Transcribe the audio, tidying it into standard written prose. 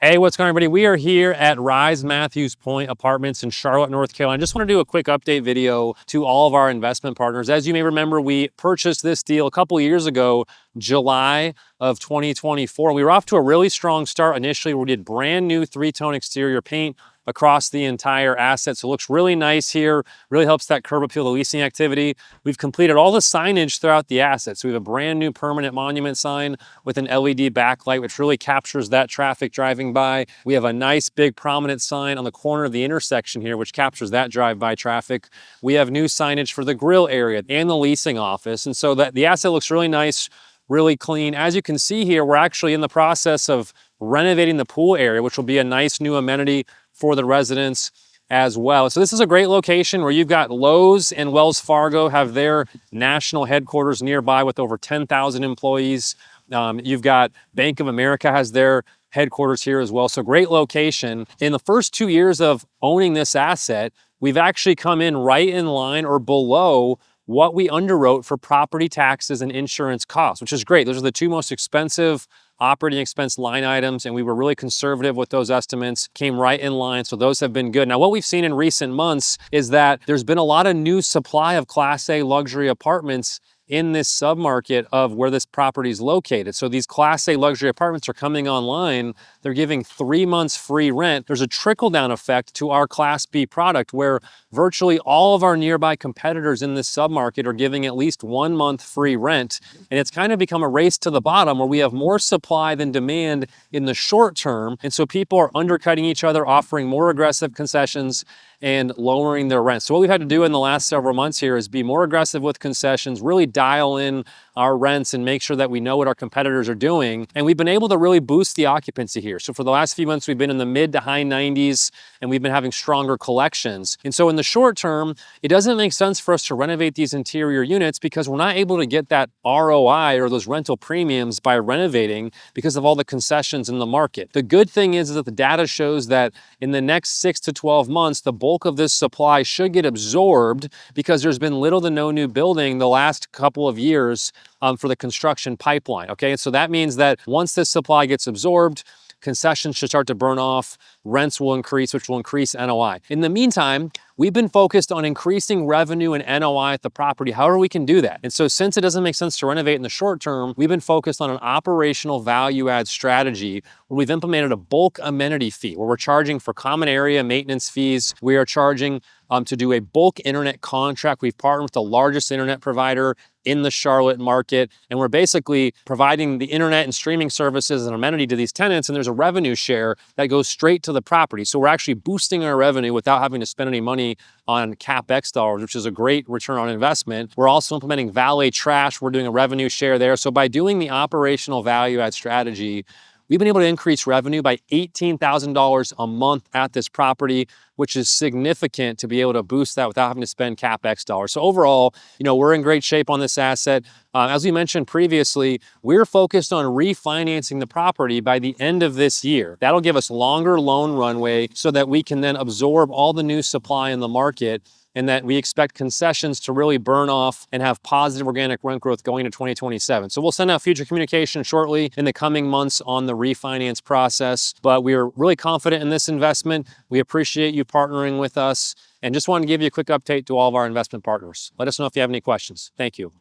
Hey, what's going on, everybody? We are here at Rise Matthews Pointe Apartments in Charlotte, North Carolina. I just want to do a quick update video to all of our investment partners. As you may remember, we purchased this deal a couple years ago, July of 2024. We were off to a really strong start initially. We did brand new three-tone exterior paint across the entire asset. So it looks really nice here, really helps that curb appeal, the leasing activity. We've completed all the signage throughout the asset. So we have a brand new permanent monument sign with an LED backlight, which really captures that traffic driving by. We have a nice big prominent sign on the corner of the intersection here, which captures that drive-by traffic. We have new signage for the grill area and the leasing office. And so that the asset looks really nice, really clean. As you can see here, we're actually in the process of renovating the pool area, which will be a nice new amenity for the residents as well. So this is a great location where you've got Lowe's and Wells Fargo have their national headquarters nearby with over 10,000 employees. You've got Bank of America has their headquarters here as well. So great location. In the first 2 years of owning this asset, we've actually come in right in line or below what we underwrote for property taxes and insurance costs, which is great. Those are the two most expensive operating expense line items, and we were really conservative with those estimates, came right in line, so those have been good. Now, what we've seen in recent months is that there's been a lot of new supply of Class A luxury apartments in this submarket of where this property is located. So these Class A luxury apartments are coming online. They're giving 3 months free rent. There's a trickle-down effect to our Class B product where virtually all of our nearby competitors in this submarket are giving at least 1 month free rent. And it's kind of become a race to the bottom where we have more supply than demand in the short term. And so people are undercutting each other, offering more aggressive concessions and lowering their rent. So what we've had to do in the last several months here is be more aggressive with concessions, really dial in our rents and make sure that we know what our competitors are doing. And we've been able to really boost the occupancy here. So for the last few months, we've been in the mid to high 90s and we've been having stronger collections. And so in the short term, it doesn't make sense for us to renovate these interior units because we're not able to get that ROI or those rental premiums by renovating because of all the concessions in the market. The good thing is that the data shows that in the next 6 to 12 months, the bulk of this supply should get absorbed because there's been little to no new building the last couple of years for the construction pipeline, okay? And so that means that once this supply gets absorbed, concessions should start to burn off, rents will increase, which will increase NOI. In the meantime, we've been focused on increasing revenue and NOI at the property, however we can do that. And so since it doesn't make sense to renovate in the short term, we've been focused on an operational value add strategy where we've implemented a bulk amenity fee, where we're charging for common area maintenance fees. We are charging to do a bulk internet contract. We've partnered with the largest internet provider in the Charlotte market, and we're basically providing the internet and streaming services and amenity to these tenants, and there's a revenue share that goes straight to the property. So we're actually boosting our revenue without having to spend any money on CapEx dollars, which is a great return on investment. We're also implementing valet trash. We're doing a revenue share there. So by doing the operational value add strategy, we've been able to increase revenue by $18,000 a month at this property, which is significant to be able to boost that without having to spend CapEx dollars. So overall, we're in great shape on this asset. As we mentioned previously, we're focused on refinancing the property by the end of this year. That'll give us longer loan runway so that we can then absorb all the new supply in the market, and that we expect concessions to really burn off and have positive organic rent growth going into 2027. So we'll send out future communication shortly in the coming months on the refinance process, but we are really confident in this investment. We appreciate you partnering with us and just wanted to give you a quick update to all of our investment partners. Let us know if you have any questions. Thank you.